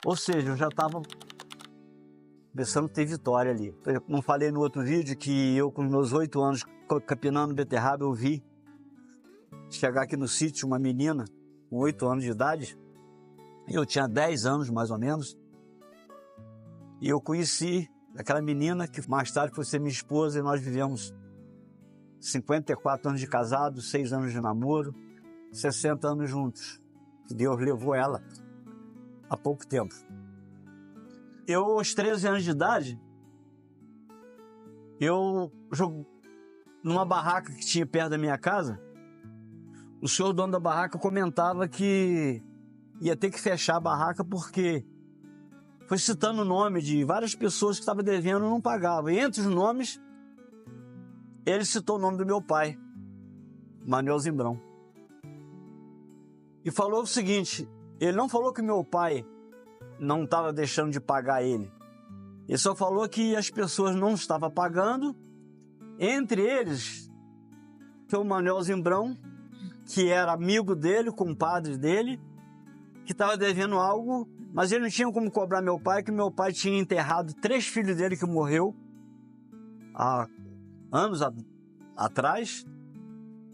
Ou seja, eu já estava começando a ter vitória ali. Eu não falei no outro vídeo que eu, com meus 8 anos, capinando beterraba, eu vi chegar aqui no sítio uma menina com 8 anos de idade. Eu tinha 10 anos, mais ou menos. E eu conheci aquela menina que mais tarde foi ser minha esposa e nós vivemos 54 anos de casado, 6 anos de namoro, 60 anos juntos. Deus levou ela há pouco tempo. Eu, aos 13 anos de idade, eu numa barraca que tinha perto da minha casa, o senhor dono da barraca comentava que ia ter que fechar a barraca porque foi citando o nome de várias pessoas que estavam devendo e não pagavam. E entre os nomes, ele citou o nome do meu pai, Manuel Zimbrão. E falou o seguinte, ele não falou que meu pai não estava deixando de pagar ele. Ele só falou que as pessoas não estavam pagando, entre eles, que o Manuel Zimbrão, que era amigo dele, compadre dele, que estava devendo algo, mas ele não tinha como cobrar meu pai, que meu pai tinha enterrado 3 filhos dele que morreu há anos atrás,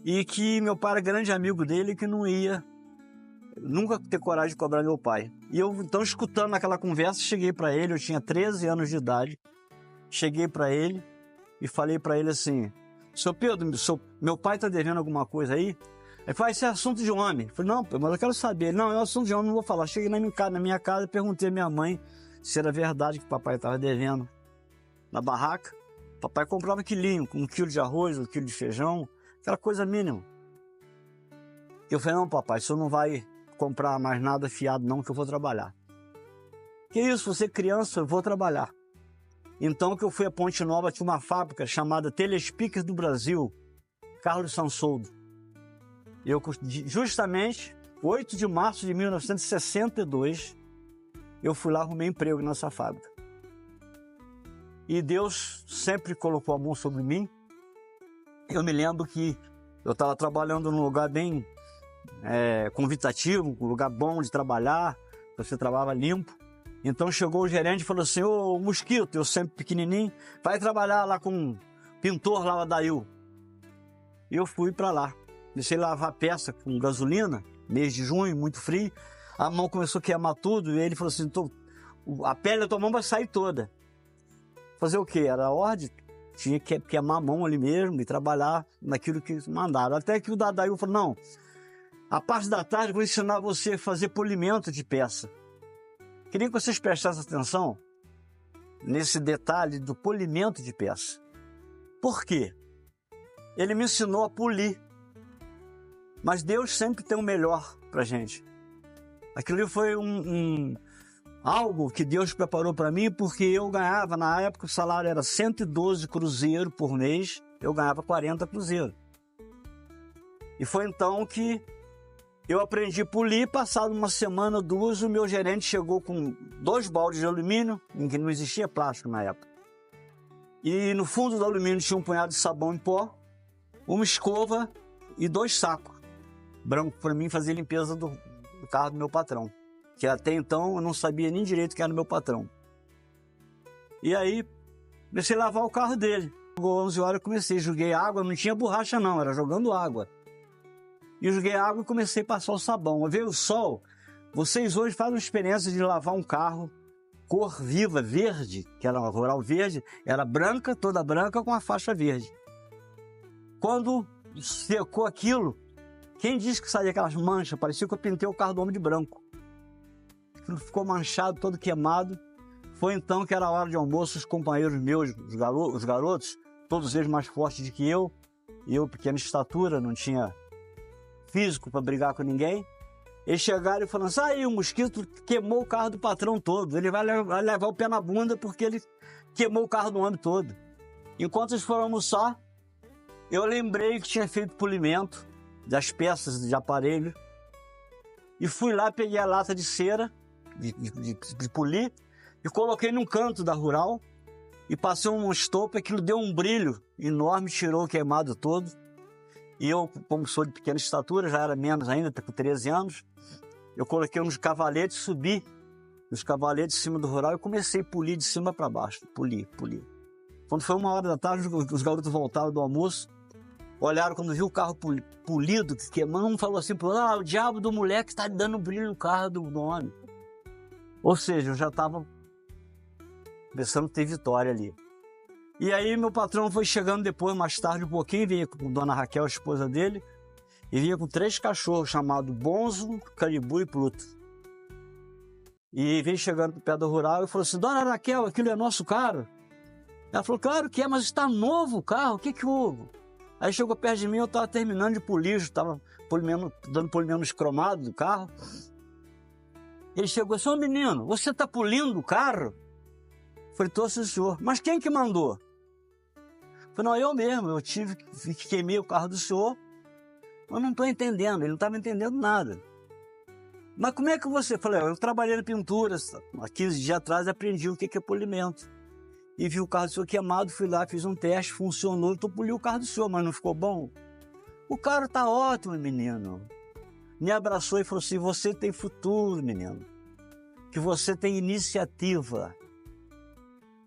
e que meu pai era grande amigo dele, que não ia nunca ter coragem de cobrar meu pai. E eu, então, escutando aquela conversa, cheguei para ele, eu tinha 13 anos de idade, cheguei para ele e falei para ele assim, seu Pedro, meu pai está devendo alguma coisa aí? Ele falou, isso é assunto de homem. Eu falei, não, mas eu quero saber. Ele, não, é assunto de homem, não vou falar. Cheguei na minha casa e perguntei à minha mãe se era verdade que o papai estava devendo. Na barraca, o papai comprava quilinho, 1 quilo de arroz, 1 quilo de feijão, aquela coisa mínima. Eu falei, não, papai, o senhor não vai comprar mais nada fiado não, que eu vou trabalhar. Que isso, você criança, eu vou trabalhar. Então que eu fui a Ponte Nova, tinha uma fábrica chamada Telespeaker do Brasil, Carlos Sansoldo. Eu, justamente, 8 de março de 1962, eu fui lá, arrumei emprego nessa fábrica. E Deus sempre colocou a mão sobre mim. Eu me lembro que eu estava trabalhando num lugar bem convidativo, um lugar bom de trabalhar, você trabalhava limpo. Então chegou o gerente e falou assim, ô Mosquito, eu sempre pequenininho, vai trabalhar lá com um pintor lá, o Adail. E eu fui para lá. Deixei lavar peça com gasolina, mês de junho, muito frio. A mão começou a queimar tudo e ele falou assim, a pele da tua mão vai sair toda. Fazer o quê? Era a ordem, tinha que queimar a mão ali mesmo e trabalhar naquilo que mandaram. Até que o Dadail falou, não, a parte da tarde eu vou ensinar você a fazer polimento de peça. Queria que vocês prestassem atenção nesse detalhe do polimento de peça. Por quê? Ele me ensinou a polir. Mas Deus sempre tem o melhor pra gente. Aquilo foi algo que Deus preparou para mim, porque eu ganhava, na época o salário era 112 cruzeiros por mês, eu ganhava 40 cruzeiros. E foi então que eu aprendi a polir, passado uma semana, 2, o meu gerente chegou com 2 baldes de alumínio, em que não existia plástico na época. E no fundo do alumínio tinha um punhado de sabão em pó, uma escova e 2 sacos branco para mim fazer limpeza do carro do meu patrão, que até então eu não sabia nem direito quem era o meu patrão. E aí comecei a lavar o carro dele. Chegou 11 horas, eu comecei, joguei água, não tinha borracha não, era jogando água. E eu joguei água e comecei a passar o sabão. Veio o sol, vocês hoje fazem uma experiência de lavar um carro cor viva, verde, que era uma rural verde, era branca, toda branca com a faixa verde. Quando secou aquilo, quem disse que saía aquelas manchas? Parecia que eu pintei o carro do homem de branco. Aquilo ficou manchado, todo queimado. Foi então que era a hora de almoço, os companheiros meus, os garotos, todos eles mais fortes do que eu pequena estatura, não tinha físico para brigar com ninguém. Eles chegaram e falaram assim, aí o Mosquito queimou o carro do patrão todo, ele vai levar o pé na bunda porque ele queimou o carro do homem todo. Enquanto eles foram almoçar, eu lembrei que tinha feito polimento das peças de aparelho e fui lá, peguei a lata de cera de polir e coloquei num canto da rural e passei uma estopa, aquilo deu um brilho enorme, tirou o queimado todo. E eu, como sou de pequena estatura, já era menos ainda, com 13 anos, eu coloquei uns cavaletes, subi os cavaletes de cima do rural, e comecei a polir de cima para baixo, polir. Quando foi 1h da tarde, os garotos voltaram do almoço, olharam, quando viu o carro polido, queimando, um falou assim, o diabo do moleque está dando brilho no carro do homem. Ou seja, eu já estava começando a ter vitória ali. E aí meu patrão foi chegando depois, mais tarde um pouquinho, vinha com Dona Raquel, a esposa dele, e vinha com 3 cachorros chamados Bonzo, Caribu e Pluto. E veio chegando perto do rural e falou assim, Dona Raquel, aquilo é nosso carro? Ela falou, claro que é, mas está novo o carro, o que que houve? Aí chegou perto de mim, eu estava terminando de polir, estava dando polimento cromado do carro. Ele chegou assim, ô menino, você está polindo o carro? Eu falei, tô, sim, senhor. Mas quem que mandou? Eu falei, não, eu mesmo, eu queimei o carro do senhor, mas não estou entendendo, ele não estava entendendo nada. Mas como é que você... Eu falei, eu trabalhei na pintura, há 15 dias atrás aprendi o que é polimento. E vi o carro do senhor queimado, fui lá, fiz um teste, funcionou, então poli o carro do senhor, mas não ficou bom? O carro tá ótimo, menino. Me abraçou e falou assim, você tem futuro, menino. Que você tem iniciativa.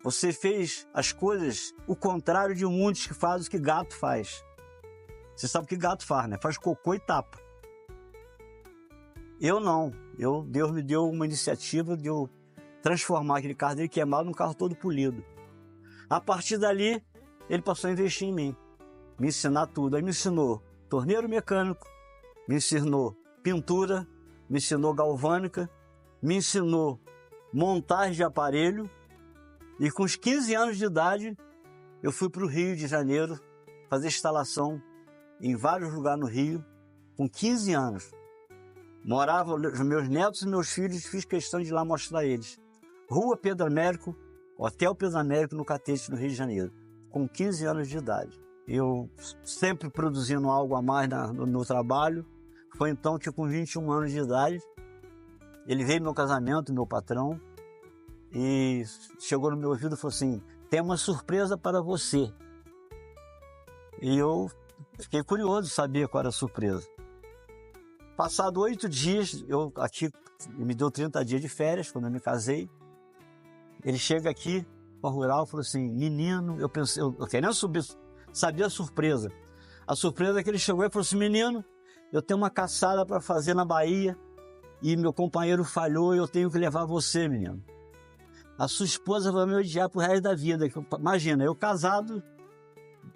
Você fez as coisas o contrário de muitos que fazem o que gato faz. Você sabe o que gato faz, né? Faz cocô e tapa. Eu não. Deus me deu uma iniciativa de eu transformar aquele carro dele queimado num carro todo polido. A partir dali, ele passou a investir em mim. Me ensinar tudo. Aí me ensinou torneiro mecânico, me ensinou pintura, me ensinou galvânica, me ensinou montagem de aparelho. E com os 15 anos de idade, eu fui para o Rio de Janeiro fazer instalação em vários lugares no Rio, com 15 anos. Moravam os meus netos e meus filhos, fiz questão de ir lá mostrar eles. Rua Pedro Américo, Hotel Pedro Américo, no Catete, no Rio de Janeiro, com 15 anos de idade. Eu sempre produzindo algo a mais no trabalho. Foi então que, com 21 anos de idade, ele veio no meu casamento, meu patrão, e chegou no meu ouvido e falou assim, tem uma surpresa para você. E eu fiquei curioso de saber qual era a surpresa. Passado 8 dias, me deu 30 dias de férias, quando eu me casei. Ele chega aqui, para o rural, e falou assim, menino, eu querendo saber a surpresa. A surpresa é que ele chegou e falou assim, menino, eu tenho uma caçada para fazer na Bahia, e meu companheiro falhou e eu tenho que levar você, menino. A sua esposa vai me odiar pro resto da vida. Imagina, eu casado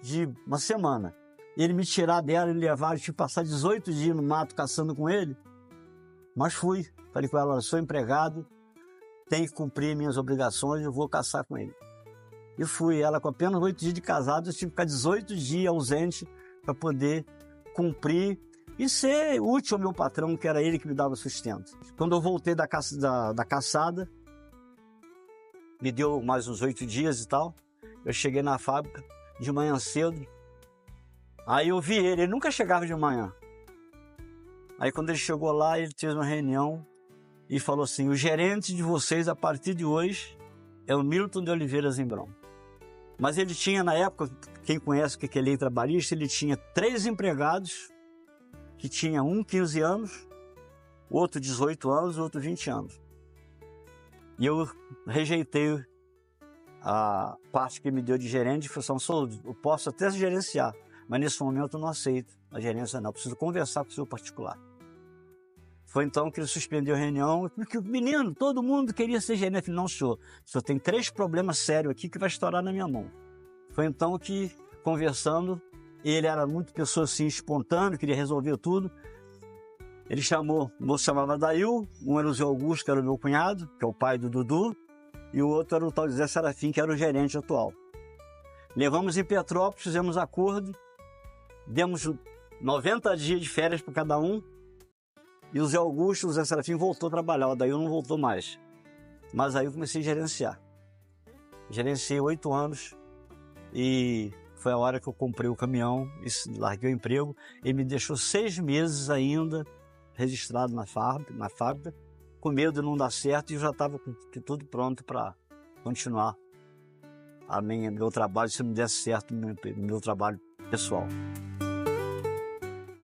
de uma semana, ele me tirar dela e levar, eu tive que passar 18 dias no mato caçando com ele. Mas fui. Falei com ela, eu sou empregado, tenho que cumprir minhas obrigações, eu vou caçar com ele. E fui. Ela, com apenas 8 dias de casado, eu tive que ficar 18 dias ausente para poder cumprir e ser útil ao meu patrão, que era ele que me dava sustento. Quando eu voltei da caçada, me deu mais uns 8 dias e tal, eu cheguei na fábrica de manhã cedo, aí eu vi ele nunca chegava de manhã. Aí quando ele chegou lá, ele fez uma reunião e falou assim, o gerente de vocês a partir de hoje é o Milton de Oliveira Zimbrão. Mas ele tinha, na época, quem conhece o que é lei trabalhista, ele tinha 3 empregados, que tinha um 15 anos, outro 18 anos, outro 20 anos. E eu rejeitei a parte que me deu de gerente, e falei assim, eu posso até gerenciar, mas nesse momento eu não aceito a gerência não, eu preciso conversar com o seu particular. Foi então que ele suspendeu a reunião, porque o menino, todo mundo queria ser gerente. Eu falei, não, senhor tem 3 problemas sérios aqui que vai estourar na minha mão. Foi então que, conversando, ele era muito pessoa assim, espontâneo, queria resolver tudo. Ele chamou, o moço chamava Dail, um era o Zé Augusto, que era o meu cunhado, que é o pai do Dudu, e o outro era o tal Zé Serafim, que era o gerente atual. Levamos em Petrópolis, fizemos acordo, demos 90 dias de férias para cada um, e o Zé Augusto, o Zé Serafim voltou a trabalhar, o Dail não voltou mais. Mas aí eu comecei a gerenciar. Gerenciei 8 anos e foi a hora que eu comprei o caminhão, e larguei o emprego, e me deixou 6 meses ainda registrado na fábrica, com medo de não dar certo, e eu já estava com tudo pronto para continuar meu trabalho, se não desse certo no meu trabalho pessoal.